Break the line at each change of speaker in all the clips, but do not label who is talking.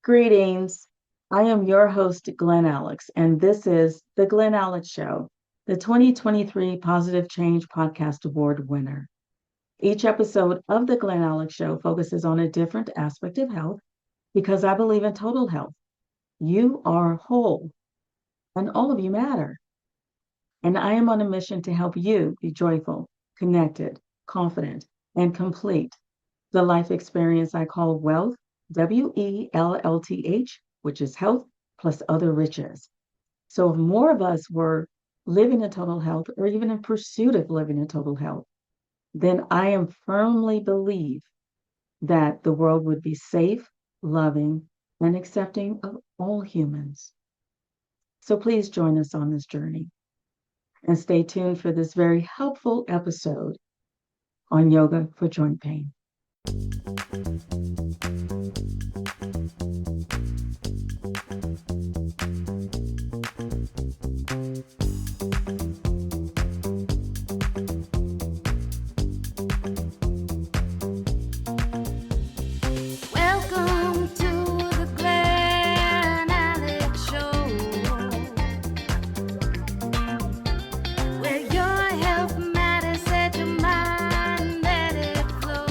Greetings. I am your host, Glen Alex, and this is The Glen Alex Show, the 2023 Positive Change Podcast Award winner. Each episode of The Glen Alex Show focuses on a different aspect of health because I believe in total health. You are whole, and all of you matter. And I am on a mission to help you be joyful, connected, confident, and complete the life experience I call wealth, WELLTH, which is health plus other riches. So if more of us were living in total health or even in pursuit of living in total health, then I am firmly believe that the world would be safe, loving, and accepting of all humans. So please join us on this journey and stay tuned for this very helpful episode on yoga for joint pain.
Welcome to the Glen Alex Show, where your health matters, set your mind, let it flow.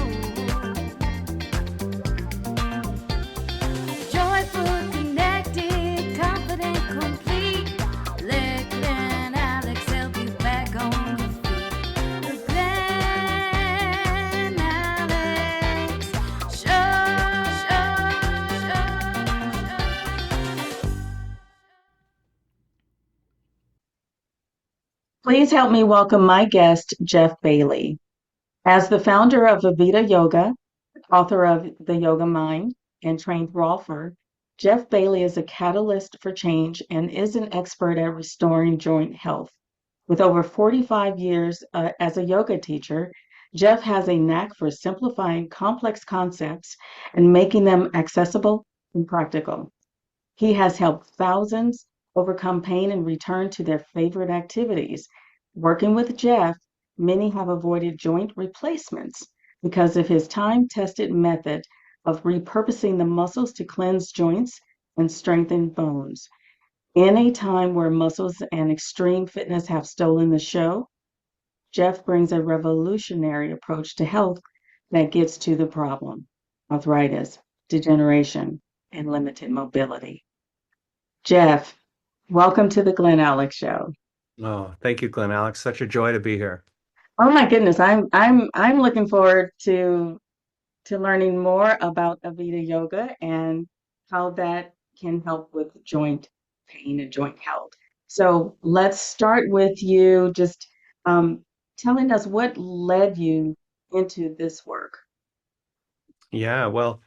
Joyful, connected, confident, complete. Let Glen Alex help you back on your feet. The Glen Alex
Please help me welcome my guest, Jeff Bailey. As the founder of Avita Yoga, author of The Yoga Mind, and trained rolfer, Jeff Bailey is a catalyst for change and is an expert at restoring joint health. With over 45 years as a yoga teacher, Jeff has a knack for simplifying complex concepts and making them accessible and practical. He has helped thousands overcome pain and return to their favorite activities. Working with Jeff, many have avoided joint replacements because of his time-tested method of repurposing the muscles to cleanse joints and strengthen bones. In a time where muscles and extreme fitness have stolen the show, Jeff brings a revolutionary approach to health that gets to the problem: arthritis, degeneration, and limited mobility. Jeff, welcome to the Glen Alex Show.
Oh, thank you, Glen Alex. Such a joy to be here.
Oh my goodness, I'm looking forward to learning more about Avita Yoga and how that can help with joint pain and joint health. So let's start with you just telling us what led you into this work.
Yeah, well,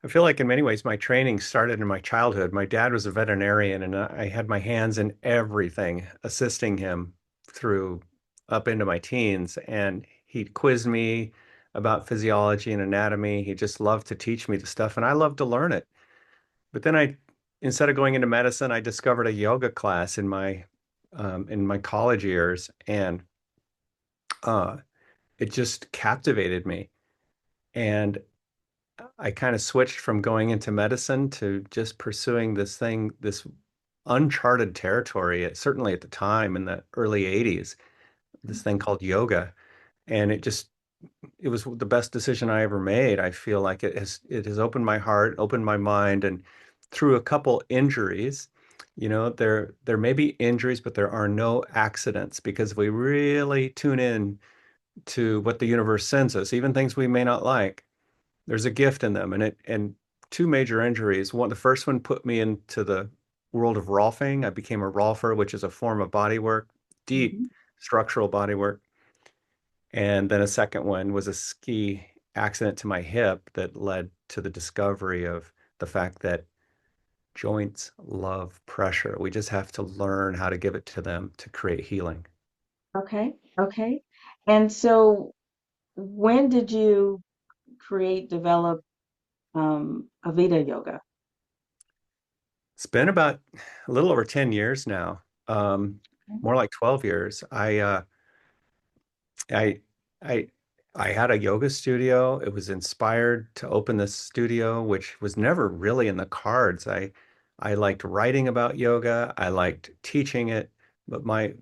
I feel like in many ways my training started in my childhood. My dad was a veterinarian, and I had my hands in everything, assisting him through up into my teens. And he'd quiz me about physiology and anatomy. He just loved to teach me the stuff, and I loved to learn it. But then instead of going into medicine, I discovered a yoga class in my college years, and uh, it just captivated me. And I kind of switched from going into medicine to just pursuing this uncharted territory, certainly at the time in the early 80s, this thing called yoga. And it was the best decision I ever made. I feel like it has opened my heart, opened my mind, and through a couple injuries, there may be injuries, but there are no accidents, because if we really tune in to what the universe sends us, even things we may not like, there's a gift in them. And two major injuries. The first one put me into the world of rolfing. I became a rolfer, which is a form of body work, deep
Mhm.
structural body work. And then a second one was a ski accident to my hip that led to the discovery of the fact that joints love pressure. We just have to learn how to give it to them to create healing.
Okay, okay. And so when did you develop Avita Yoga?
It's been about a little over 10 years now, more like 12 years. I, I, I had a yoga studio. It was inspired to open this studio, which was never really in the cards. I liked writing about yoga. I liked teaching it, but my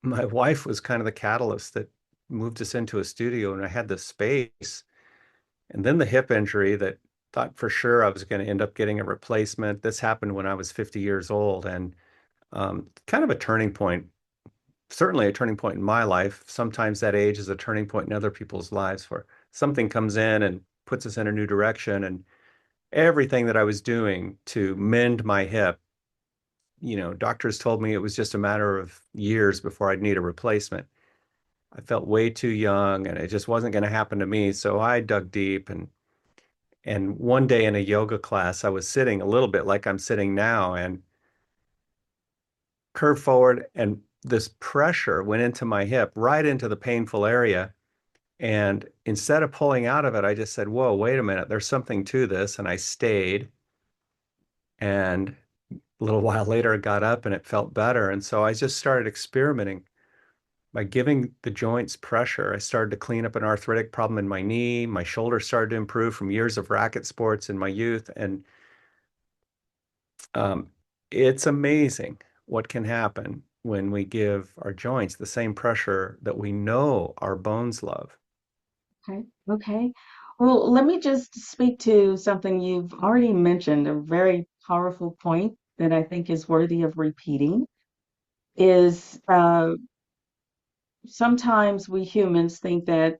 wife was kind of the catalyst that moved us into a studio, and I had the space. And then the hip injury that thought for sure I was going to end up getting a replacement. This happened when I was 50 years old, and kind of a turning point, certainly a turning point in my life. Sometimes that age is a turning point in other people's lives where something comes in and puts us in a new direction. And everything that I was doing to mend my hip, doctors told me it was just a matter of years before I'd need a replacement. I felt way too young and it just wasn't going to happen to me. So I dug deep and one day in a yoga class, I was sitting a little bit like I'm sitting now and curved forward, and this pressure went into my hip, right into the painful area. And instead of pulling out of it, I just said, whoa, wait a minute, there's something to this. And I stayed. And a little while later, I got up and it felt better. And so I just started experimenting by giving the joints pressure. I started to clean up an arthritic problem in my knee. My shoulder started to improve from years of racket sports in my youth. And um, it's amazing what can happen when we give our joints the same pressure that we know our bones love.
Okay. Okay. Well, let me just speak to something you've already mentioned, a very powerful point that I think is worthy of repeating is sometimes we humans think that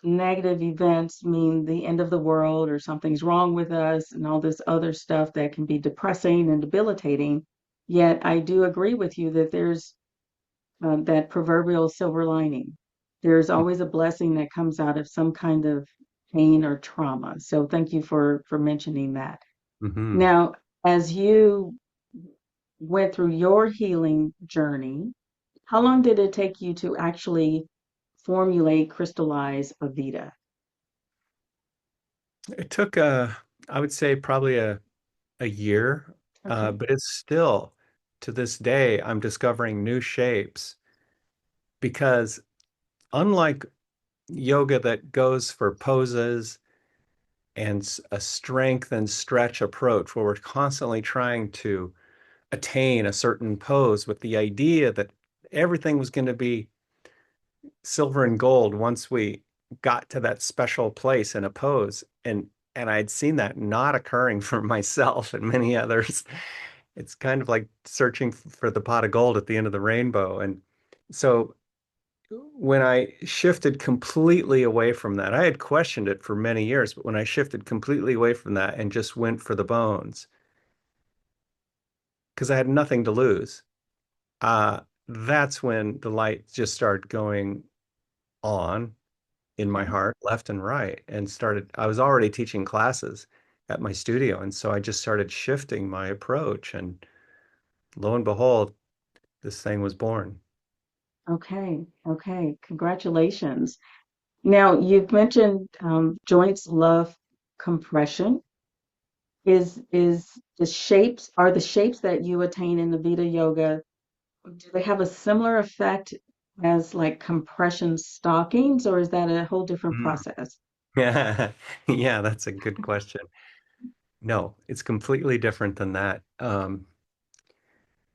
negative events mean the end of the world or something's wrong with us and all this other stuff that can be depressing and debilitating. Yet I do agree with you that there's that proverbial silver lining. There's always a blessing that comes out of some kind of pain or trauma. So thank you for mentioning that.
Hmm.
Now, as you went through your healing journey, how long did it take you to actually formulate, crystallize Avita?
It took I would say probably a year,
Okay.
but it's still to this day, I'm discovering new shapes because unlike yoga that goes for poses and a strength and stretch approach where we're constantly trying to attain a certain pose with the idea that everything was going to be silver and gold once we got to that special place in a pose. And I'd seen that not occurring for myself and many others. It's kind of like searching for the pot of gold at the end of the rainbow. And so when I shifted completely away from that, I had questioned it for many years, but when I shifted completely away from that and just went for the bones, because I had nothing to lose, uh, that's when the light just started going on in my
Okay.
heart, left and right, and started. I was already teaching classes at my studio, and so I just started shifting my approach, and lo and behold, this thing was born.
Okay. Okay. Congratulations. Now, you've mentioned joints love compression. Is the shapes are the shapes that you attain in the Vita Yoga, do they have a similar effect as like compression stockings, or is that a whole different
Mm.
process?
Yeah, yeah, that's a good question. No, it's completely different than that.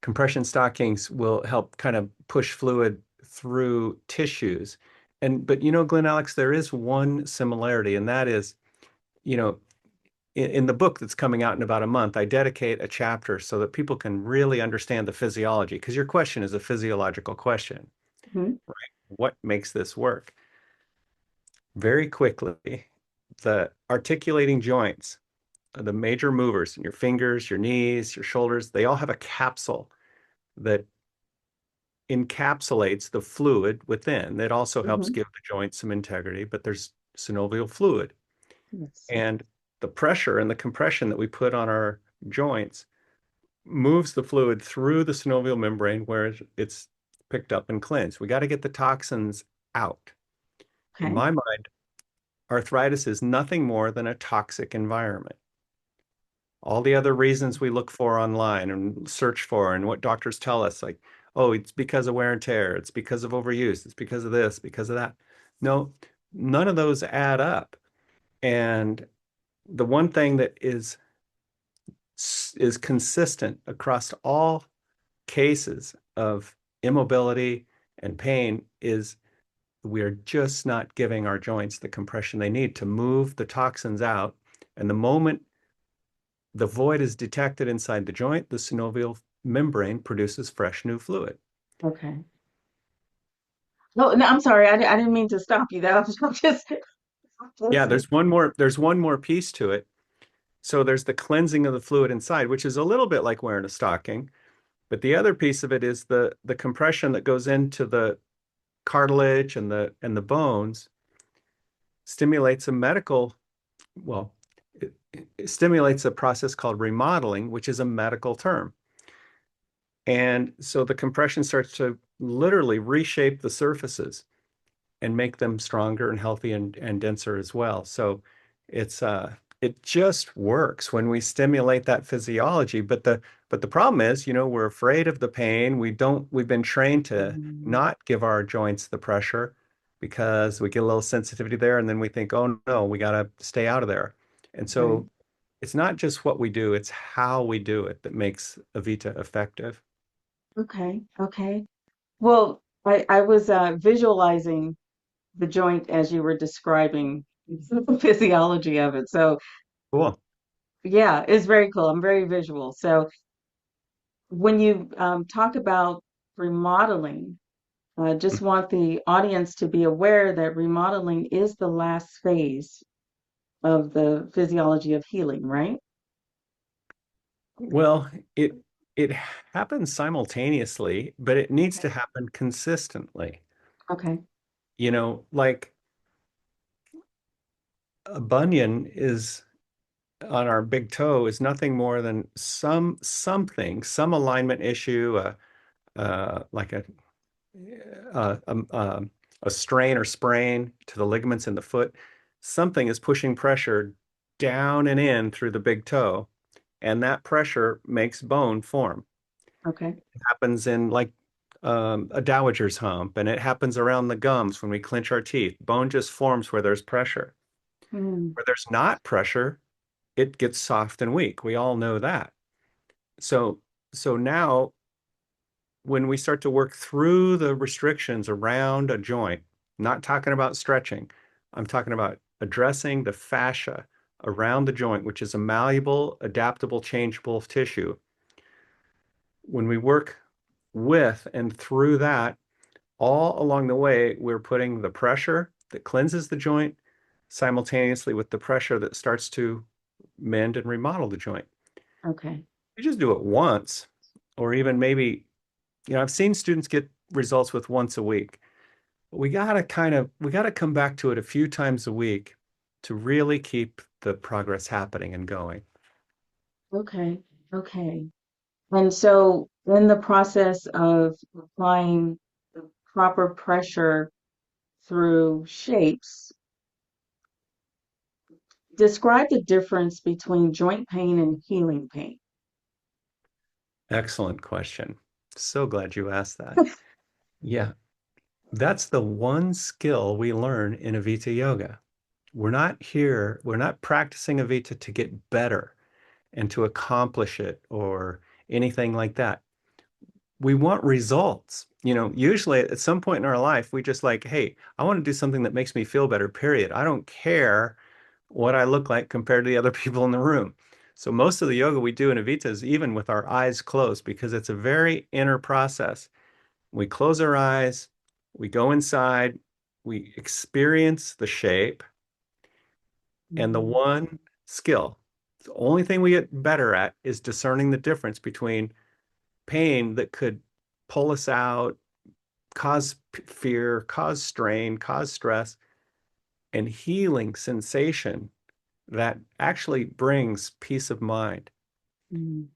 Compression stockings will help kind of push fluid through tissues. But Glen Alex, there is one similarity, and that is, you know, in the book that's coming out in about a month, I dedicate a chapter so that people can really understand the physiology, because your question is a physiological question,
Mhm.
right? What makes this work? Very quickly, the articulating joints, the major movers, your fingers, your knees, your shoulders, they all have a capsule that encapsulates the fluid within. That also helps
Mhm.
give the joint some integrity, but there's synovial fluid.
Yes.
And the pressure and the compression that we put on our joints moves the fluid through the synovial membrane where it's picked up and cleansed. We got to get the toxins out. In
Okay.
my mind, arthritis is nothing more than a toxic environment. All the other reasons we look for online and search for and what doctors tell us, like, oh, it's because of wear and tear, it's because of overuse, it's because of this, because of that. No, none of those add up. And the one thing that is consistent across all cases of immobility and pain is we are just not giving our joints the compression they need to move the toxins out. And the moment the void is detected inside the joint, the synovial membrane produces fresh new fluid.
Okay. No, I'm sorry. I didn't mean to stop you. That was just
Yeah,
listening.
there's one more piece to it. So there's the cleansing of the fluid inside, which is a little bit like wearing a stocking. But the other piece of it is the compression that goes into the cartilage and the bones stimulates a medical, well, it stimulates a process called remodeling, which is a medical term. And so the compression starts to literally reshape the surfaces and make them stronger and healthy and denser as well. So it just works when we stimulate that physiology. But the problem is, we're afraid of the pain. We've been trained to
Mhm.
not give our joints the pressure because we get a little sensitivity there and then we think, oh no, we got to stay out of there. And
Right.
so it's not just what we do, it's how we do it that makes Avita effective.
Okay. Okay. Well, I was visualizing the joint as you were describing the physiology of it. So
Cool.
yeah, it's very cool. I'm very visual. So when you talk about remodeling, I just want the audience to be aware that remodeling is the last phase of the physiology of healing, right?
Well, it happens simultaneously, but it needs to happen consistently.
Okay.
Like a bunion is on our big toe is nothing more than some alignment issue, like uh, um, um, a strain or sprain to the ligaments in the foot. Something is pushing pressure down and in through the big toe, and that pressure makes bone form.
Okay.
Happens in like a dowager's hump, and it happens around the gums when we clench our teeth. Bone just forms where there's pressure.
Mm,
Where there's not pressure, it gets soft and weak. We all know that. So, so now when we start to work through the restrictions around a joint, not talking about stretching, I'm talking about addressing the fascia around the joint, which is a malleable, adaptable, changeable tissue. When we work with and through that, all along the way, we're putting the pressure that cleanses the joint simultaneously with the pressure that starts to mend and remodel the joint.
okay.
You just do it once, or even maybe, I've seen students get results with once a week. But we gotta come back to it a few times a week to really keep the progress happening and going.
Okay. Okay. And so in the process of applying the proper pressure through shapes, describe the difference between joint pain and healing pain.
Excellent question. So glad you asked that. Yeah, that's the one skill we learn in Avita Yoga. We're not practicing Avita to get better and to accomplish it or anything like that. We want results. Usually at some point in our life, we just like, hey, I want to do something that makes me feel better, period. I don't care what I look like compared to the other people in the room. So most of the yoga we do in Avita is even with our eyes closed because it's a very inner process. We close our eyes, we go inside, we experience the shape, and the
Mhm.
one skill, the only thing we get better at is discerning the difference between pain that could pull us out, cause fear, cause strain, cause stress, and healing sensation that actually brings peace of mind.
Mm,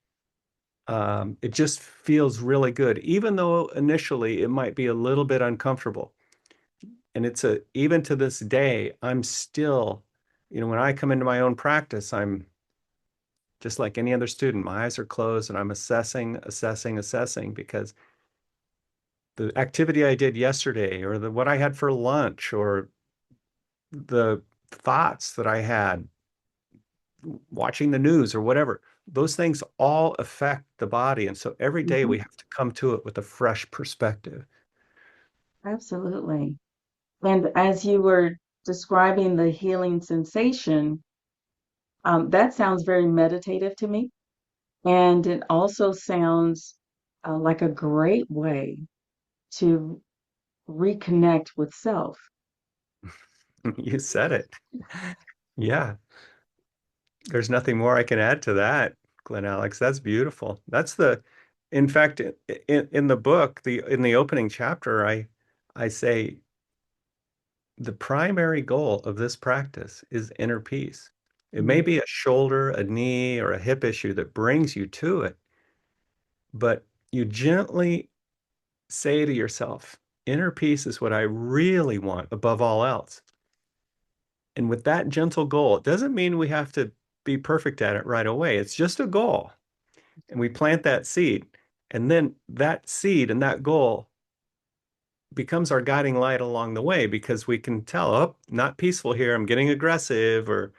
It just feels really good, even though initially it might be a little bit uncomfortable. And even to this day, I'm still, when I come into my own practice, I'm just like any other student. My eyes are closed and I'm assessing, assessing, assessing because the activity I did yesterday or what I had for lunch or the thoughts that I had watching the news or whatever, those things all affect the body. And so every day
Hmm.
we have to come to it with a fresh perspective.
Absolutely. And as you were describing the healing sensation, that sounds very meditative to me. And it also sounds like a great way to reconnect with self.
You said it. Yeah, there's nothing more I can add to that, Glen Alex. That's beautiful. In fact, in the book, in the opening chapter, I say the primary goal of this practice is inner peace. It may
Mm.
be a shoulder, a knee, or a hip issue that brings you to it, but you gently say to yourself, inner peace is what I really want above all else. And with that gentle goal, it doesn't mean we have to be perfect at it right away. It's just a goal. And we plant that seed. And then that seed and that goal becomes our guiding light along the way because we can tell, oh, not peaceful here. I'm getting aggressive, or,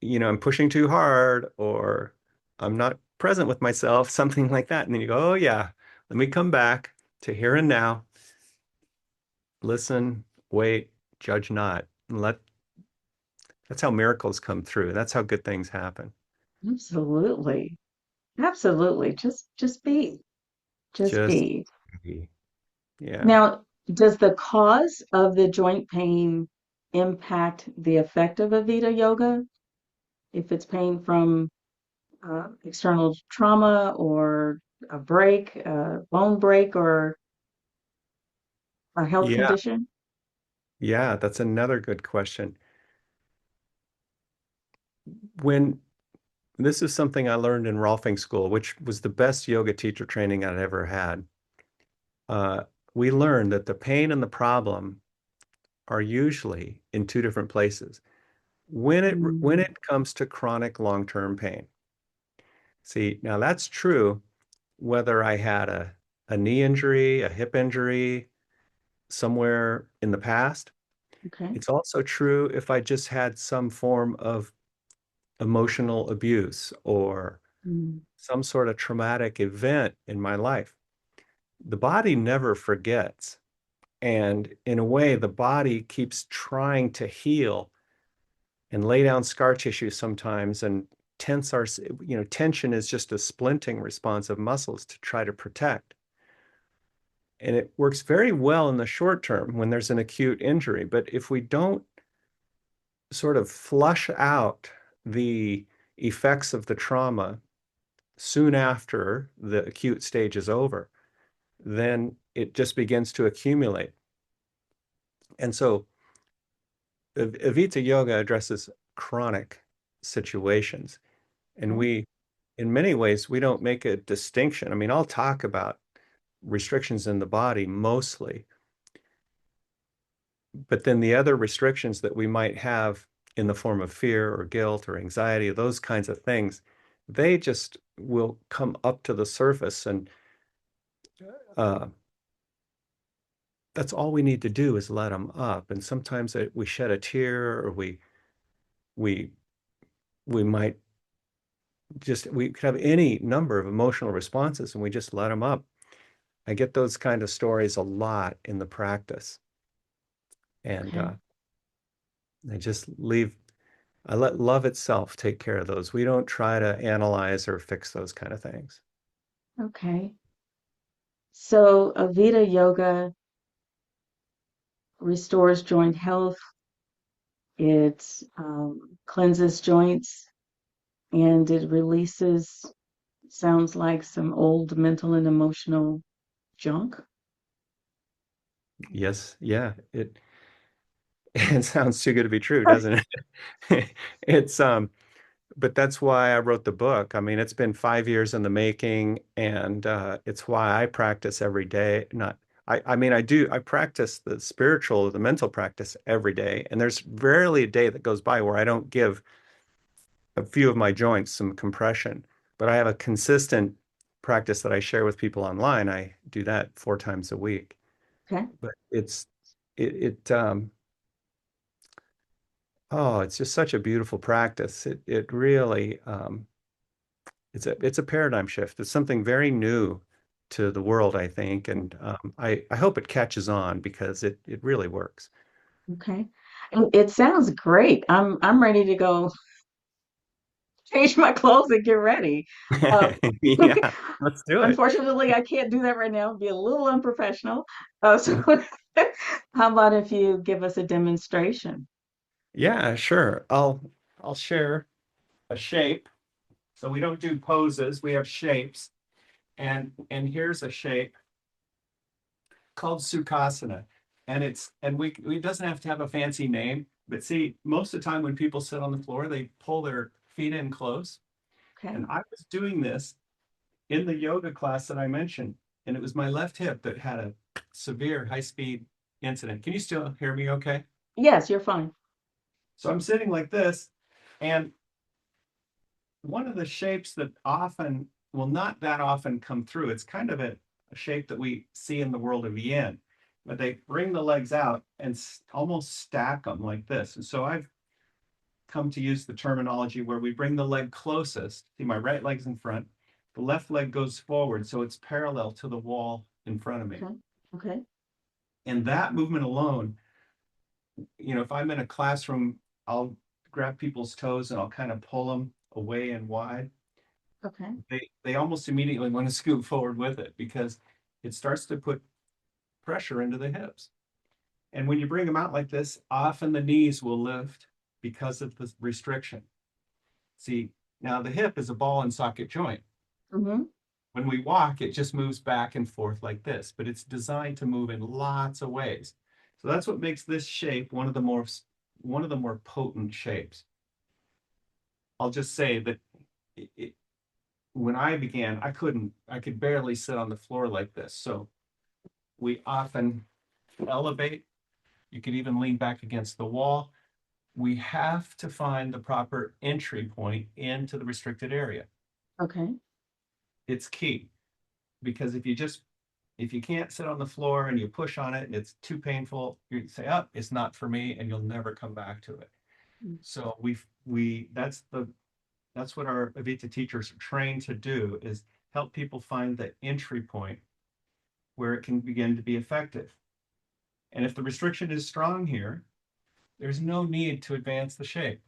I'm pushing too hard, or I'm not present with myself, something like that. And then you go, oh, yeah, let me come back to here and now, listen, wait, judge not. And that's how miracles come through. That's how good things happen.
Absolutely. Absolutely. Just be. Just
Just
be.
be. Yeah.
Now, does the cause of the joint pain impact the effect of Avita Yoga? If it's pain from external trauma or a break, a bone break, or a health
Yeah.
condition?
Yeah. That's another good question. When This is something I learned in Rolfing School, which was the best yoga teacher training I'd ever had. Uh, we learned that the pain and the problem are usually in two different places. When
Mm,
it comes to chronic long-term pain. See, now that's true whether I had a knee injury, a hip injury somewhere in the past.
okay.
It's also true if I just had some form of emotional abuse or
Mm,
some sort of traumatic event in my life. The body never forgets. And in a way, the body keeps trying to heal and lay down scar tissue sometimes and tension is just a splinting response of muscles to try to protect. And it works very well in the short term when there's an acute injury. But if we don't sort of flush out the effects of the trauma soon after the acute stage is over, then it just begins to accumulate. And so Avita Yoga addresses chronic situations. And
okay.
in many ways, we don't make a distinction. I mean, I'll talk about restrictions in the body mostly, but then the other restrictions that we might have in the form of fear or guilt or anxiety, those kinds of things, they just will come up to the surface. And uh, that's all we need to do is let them up. And sometimes we shed a tear, or we we might we could have any number of emotional responses, and we just let them up. I get those kind of stories a lot in the practice, and
Okay.
I just leave. I let love itself take care of those. We don't try to analyze or fix those kind of things.
Okay. So Avita Yoga restores joint health. It cleanses joints and it releases, sounds like some old mental and emotional junk.
Yes, yeah, it sounds too good to be true, doesn't it? It's but that's why I wrote the book. I mean, it's been 5 years in the making, and it's why I practice every day. Not, I mean, I practice the spiritual, the mental practice every day, and there's rarely a day that goes by where I don't give a few of my joints some compression. But I have a consistent practice that I share with people online. I do that 4 times a week.
Okay.
But it Oh, it's just such a beautiful practice. It really it's a paradigm shift. It's something very new to the world, I think, and I hope it catches on because it really works.
Okay. And it sounds great. I'm ready to go change my clothes and get ready. Uh,
Yeah, let's do it.
unfortunately, I can't do that right now. It'd be a little unprofessional. So how about if you give us a demonstration?
Yeah, sure. I'll share a shape. So we don't do poses, we have shapes. And here's a shape called Sukhasana. And it doesn't have to have a fancy name, but see, most of the time when people sit on the floor, they pull their feet in close.
Okay.
And I was doing this in the yoga class that I mentioned, and it was my left hip that had a severe high-speed incident. Can you still hear me okay?
Yes, you're fine.
So I'm sitting like this, and one of the shapes that often, well, not that often come through, it's kind of a shape that we see in the world of yin, but they bring the legs out and almost stack them like this. And so I've come to use the terminology where we bring the leg closest. See, my right leg's in front, the left leg goes forward, so it's parallel to the wall in front of me.
Okay. Okay.
And that movement alone, if I'm in a classroom, I'll grab people's toes and I'll kind of pull them away and wide.
Okay.
They almost immediately want to scoot forward with it because it starts to put pressure into the hips. And when you bring them out like this, often the knees will lift because of the restriction. See, now the hip is a ball and socket joint.
Mm-hmm.
When we walk, it just moves back and forth like this, but it's designed to move in lots of ways. So that's what makes this shape one of the more potent shapes. I'll just say that it, when I began, I could barely sit on the floor like this. So we often elevate. You could even lean back against the wall. We have to find the proper entry point into the restricted area.
Okay.
It's key because if you can't sit on the floor and you push on it and it's too painful, you say, "Oh, it's not for me," and you'll never come back to it. So we that's what our Avita teachers are trained to do is help people find the entry point where it can begin to be effective. And if the restriction is strong here, there's no need to advance the shape.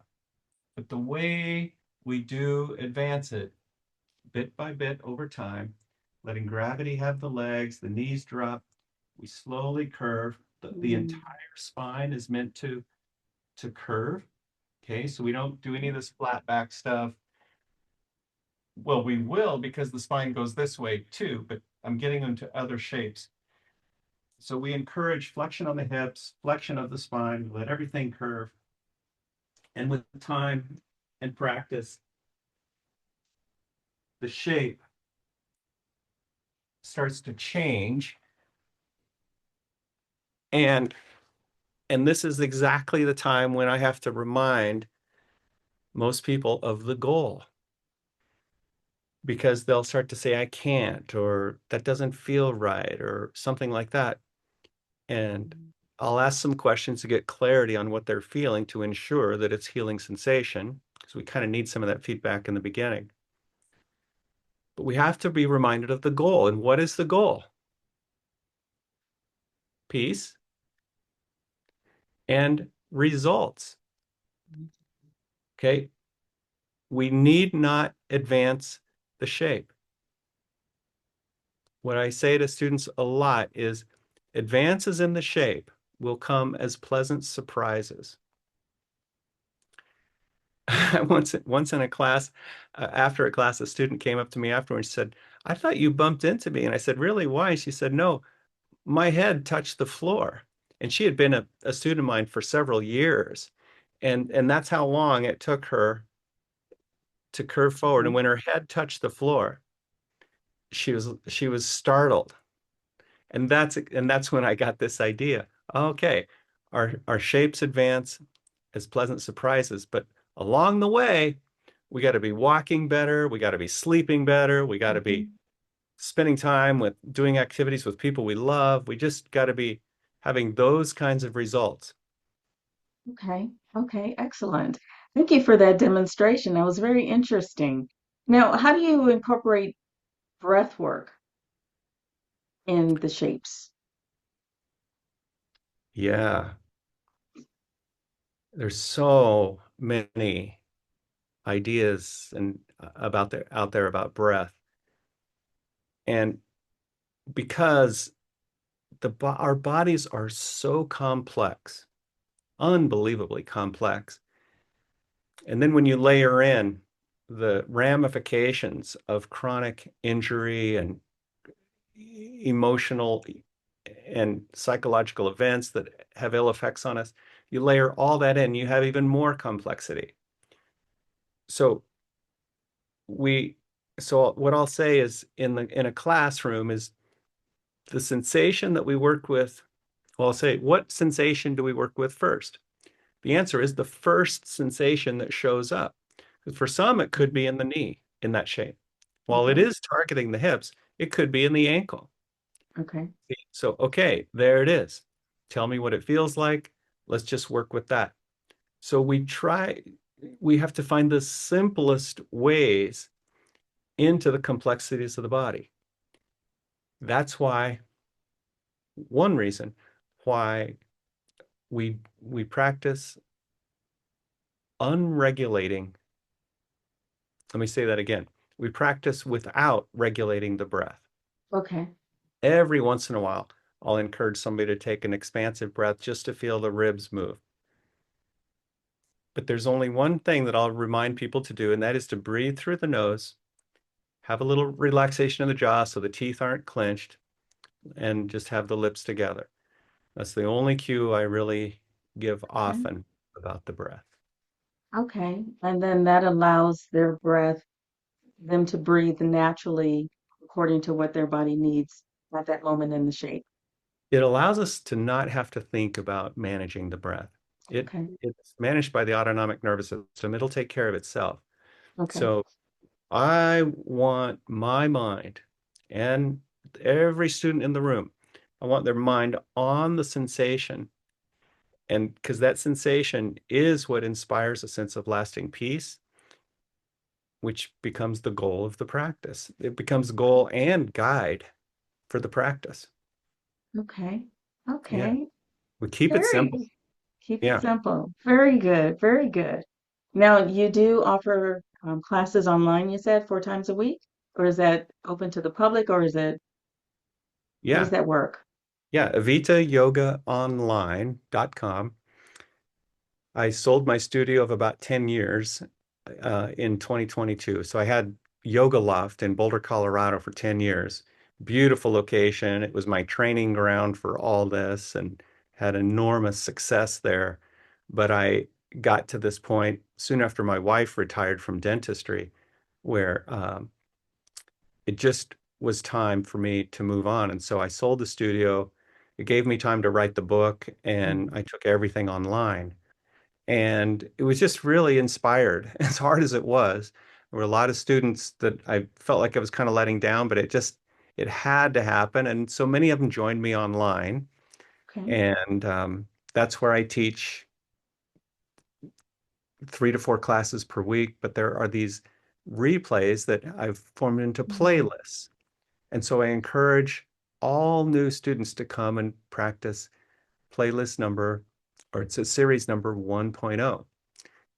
But the way we do advance it, bit by bit over time, letting gravity have the legs, the knees drop, we slowly curve. The
Mm.
entire spine is meant to curve. Okay, so we don't do any of this flat back stuff. Well, we will because the spine goes this way too, but I'm getting into other shapes. So we encourage flexion on the hips, flexion of the spine, let everything curve. And with time and practice, the shape starts to change. And and this is exactly the time when I have to remind most people of the goal because they'll start to say, I can't, or that doesn't feel right, or something like that. And I'll ask some questions to get clarity on what they're feeling to ensure that it's healing sensation, because we kind of need some of that feedback in the beginning. But we have to be reminded of the goal. And what is the goal? Peace and results. Okay. We need not advance the shape. What I say to students a lot is advances in the shape will come as pleasant surprises. Once in a class, after a class, a student came up to me afterwards and said, I thought you bumped into me. And I said, really? Why? She said, no, my head touched the floor. And she had been a student of mine for several years. And that's how long it took her to curve forward. And
Okay.
when her head touched the floor, she was startled. And that's when I got this idea. Okay, our shapes advance as pleasant surprises, but along the way, we got to be walking better, we got to be sleeping better, we got to be
Mhm.
spending time with doing activities with people we love. We just got to be having those kinds of results.
Okay. Okay, excellent. Thank you for that demonstration. That was very interesting. Now, how do you incorporate breath work in the shapes?
Yeah, there's so many ideas and about there out there about breath. And because our bodies are so complex, unbelievably complex. And then when you layer in the ramifications of chronic injury and emotional and psychological events that have ill effects on us, you layer all that in, you have even more complexity. So we so what I'll say is in a classroom is the sensation that we work with. Well, I'll say, what sensation do we work with first? The answer is the first sensation that shows up. Because for some, it could
Mhm.
be in the knee in that shape. While it
Okay,
is targeting the hips, it could be in the ankle.
okay,
So, okay, there it is. Tell me what it feels like. Let's just work with that. So we have to find the simplest ways into the complexities of the body. That's why, one reason why we practice unregulating. Let me say that again. We practice without regulating the breath.
okay,
Every once in a while, I'll encourage somebody to take an expansive breath just to feel the ribs move. But there's only one thing that I'll remind people to do, and that is to breathe through the nose, have a little relaxation in the jaw so the teeth aren't clenched, and just have the lips together. That's the only cue I really give
okay,
often about the breath.
okay. And then that allows their breath, them to breathe naturally according to what their body needs at that moment in the shape.
It allows us to not have to think about managing the breath.
Okay,
It's managed by the autonomic nervous system. It'll take care of itself.
okay,
So I want my mind and every student in the room, I want their mind on the sensation. And because that sensation is what inspires a sense of lasting peace, which becomes the goal of the practice. It becomes goal and guide for the practice.
okay,
Yeah.
okay.
We keep it simple.
Very, keep it
Yeah.
simple. Very good, very good. Now, you do offer classes online, you said, 4 times a week? Or is that open to the public, or how does
Yeah.
that work?
Yeah. AvitaYogaOnline.com. I sold my studio of about 10 years in 2022. So I had Yoga Loft in Boulder, Colorado for 10 years. Beautiful location. It was my training ground for all this and had enormous success there. But I got to this point soon after my wife retired from dentistry where it just was time for me to move on. And so I sold the studio. It gave me time to write the book and
Mhm.
I took everything online. And it was just really inspired, as hard as it was. There were a lot of students that I felt like I was kind of letting down, but it had to happen. And so many of them joined me online.
Okay.
And that's where I teach 3 to 4 classes per week. But there are these replays that I've formed into
Mhm.
playlists. And so I encourage all new students to come and practice playlist number, or it's a series number 1.0.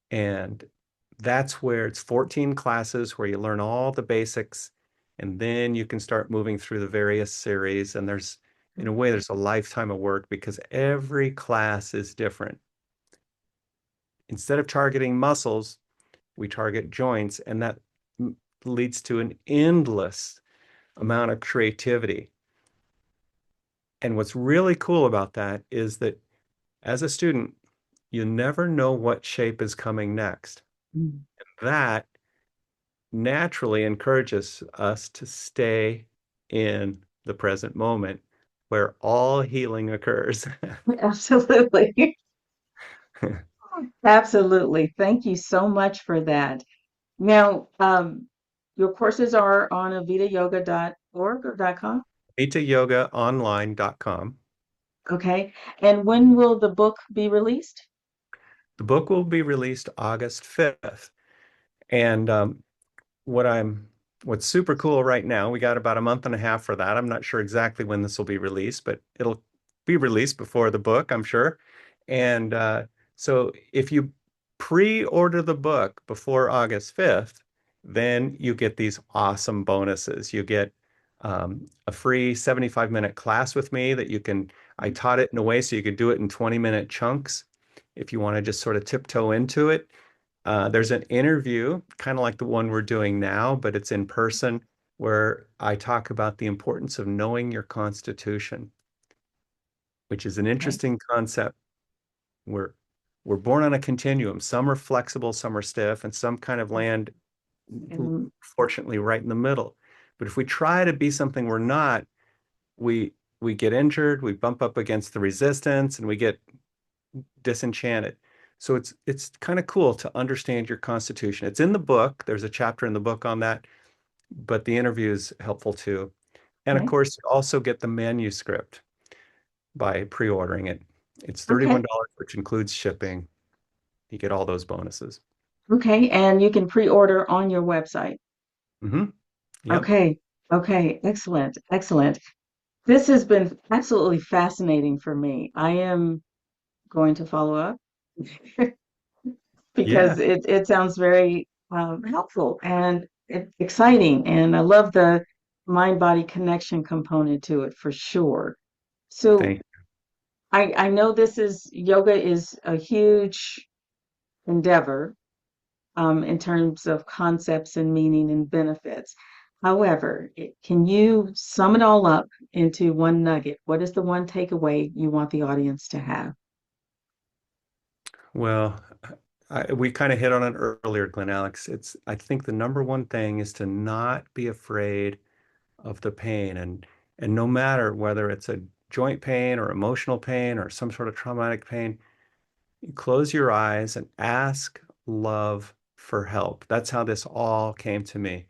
And that's where it's 14 classes where you learn all the basics, and then you can start moving through the various series. And in a way, there's a lifetime of work because every class is different. Instead of targeting muscles, we target joints, and that leads to an endless amount of creativity. And what's really cool about that is that as a student, you never know what shape is coming next.
Mm.
That naturally encourages us to stay in the present moment where all healing occurs.
Absolutely. Absolutely. Thank you so much for that. Now, your courses are on avitayoga.org or .com?
AvitaYogaOnline.com.
Okay. And when will the book be released?
The book will be released August 5th. And what I'm what's super cool right now, we got about a month and a half for that. I'm not sure exactly when this will be released, but it'll be released before the book, I'm sure. And so if you pre-order the book before August 5th, then you get these awesome bonuses. You get a free 75-minute class with me that I taught it in a way so you could do it in 20-minute chunks if you want to just sort of tiptoe into it. There's an interview, kind of like the one we're doing now, but it's in person, where I talk about the importance of knowing your constitution, which is an
Okay.
interesting concept. We're we're born on a continuum. Some are flexible, some are stiff, and some kind of land,
And
fortunately, right in the middle. But if we try to be something we're not, we get injured, we bump up against the resistance, and we get disenchanted. So it's kind of cool to understand your constitution. It's in the book. There's a chapter in the book on that, but the interview is helpful too. And of
okay.
course, you also get the manuscript by pre-ordering it. It's
Okay.
$31, which includes shipping. You get all those bonuses.
Okay. And you can pre-order on your website.
Yep.
Okay. Okay. Excellent. Excellent. This has been absolutely fascinating for me. I am going to follow up
Yeah.
because it sounds very helpful and exciting. And I love the mind-body connection component to it for sure. So
Thank
I know yoga is a huge endeavor in terms of concepts and meaning and benefits. However, can you sum it all up into one nugget? What is the one takeaway you want the audience to have?
Well, we kind of hit on it earlier, Glen Alex. I think the number one thing is to not be afraid of the pain, and no matter whether it's a joint pain or emotional pain or some sort of traumatic pain, you close your eyes and ask love for help. That's how this all came to me.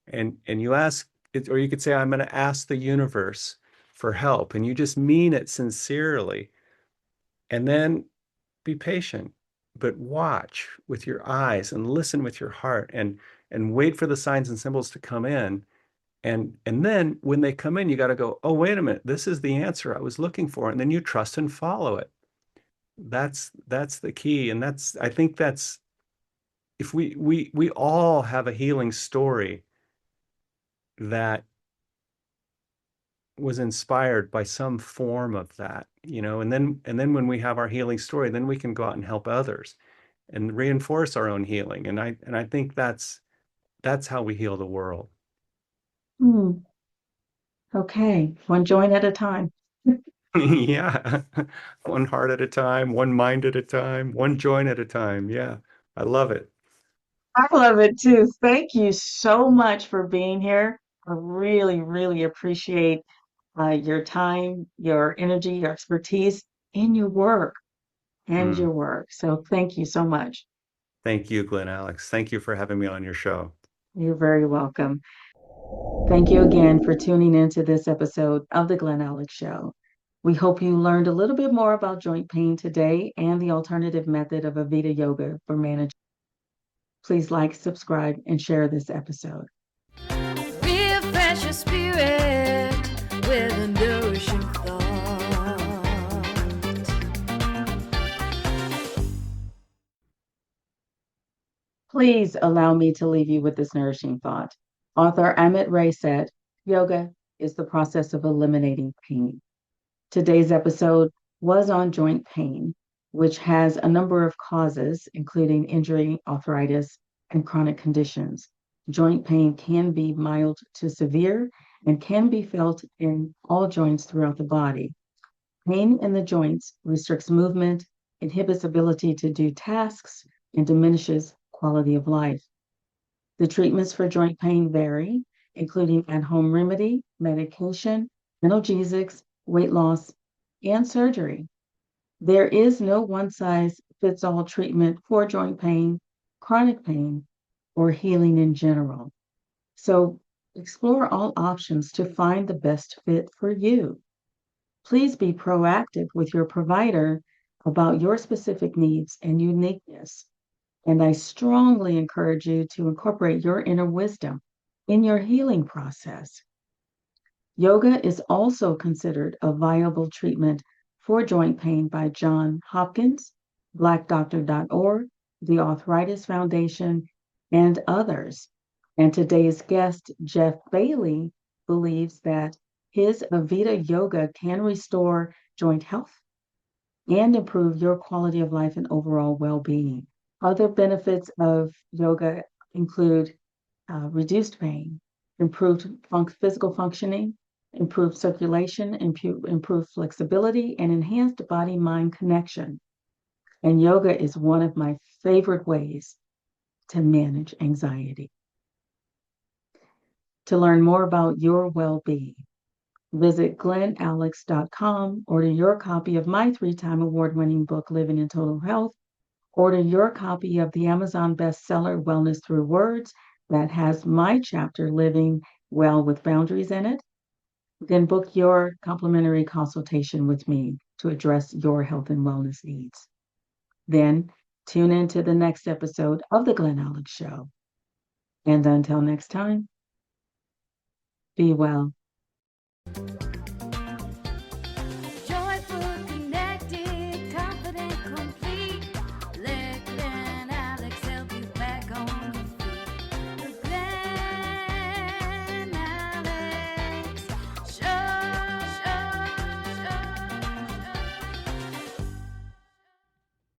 And you ask it, or you could say, I'm going to ask the universe for help, and you just mean it sincerely. And then be patient, but watch with your eyes and listen with your heart, and wait for the signs and symbols to come in. And then when they come in, you got to go, oh, wait a minute, this is the answer I was looking for. And then you trust and follow it. That's the key. And I think that's if we all have a healing story that was inspired by some form of that, and then when we have our healing story, then we can go out and help others and reinforce our own healing. And I think that's how we heal the world.
Hmm. Okay, one joint at a time.
Yeah. One heart at a time, one mind at a time, one joint at a time. Yeah. I love it.
I love it too. Thank you so much for being here. I really, really appreciate your time, your energy, your expertise, and your work. And
Mm.
your work. So thank you so much.
Thank you, Glen Alex. Thank you for having me on your show.
You're very welcome. Thank you again for tuning into this episode of The Glen Alex Show. We hope you learned a little bit more about joint pain today and the alternative method of Avita Yoga for managing. Please like, subscribe, and share this episode.
Refresh your spirit with a nourishing thought.
Please allow me to leave you with this nourishing thought. Author Amit Ray said, yoga is the process of eliminating pain. Today's episode was on joint pain, which has a number of causes, including injury, arthritis, and chronic conditions. Joint pain can be mild to severe and can be felt in all joints throughout the body. Pain in the joints restricts movement, inhibits ability to do tasks, and diminishes quality of life. The treatments for joint pain vary, including at-home remedy, medication, analgesics, weight loss, and surgery. There is no one-size-fits-all treatment for joint pain, chronic pain, or healing in general. So explore all options to find the best fit for you. Please be proactive with your provider about your specific needs and uniqueness. And I strongly encourage you to incorporate your inner wisdom in your healing process. Yoga is also considered a viable treatment for joint pain by Johns Hopkins, blackdoctor.org, the Arthritis Foundation, and others. And today's guest, Jeff Bailey, believes that his Avita Yoga can restore joint health and improve your quality of life and overall well being. Other benefits of yoga include reduced pain, improved physical functioning, improved circulation, improved flexibility, and enhanced body mind connection. And yoga is one of my favorite ways to manage anxiety. To learn more about your well being, visit glenalex.com, order your copy of my 3-time award winning book, Living in Total Health. Order your copy of the Amazon bestseller, Wellness Through Words, that has my chapter, Living Well with Boundaries, in it. Then book your complimentary consultation with me to address your health and wellness needs. Then tune in to the next episode of The Glen Alex Show. And until next time, be well.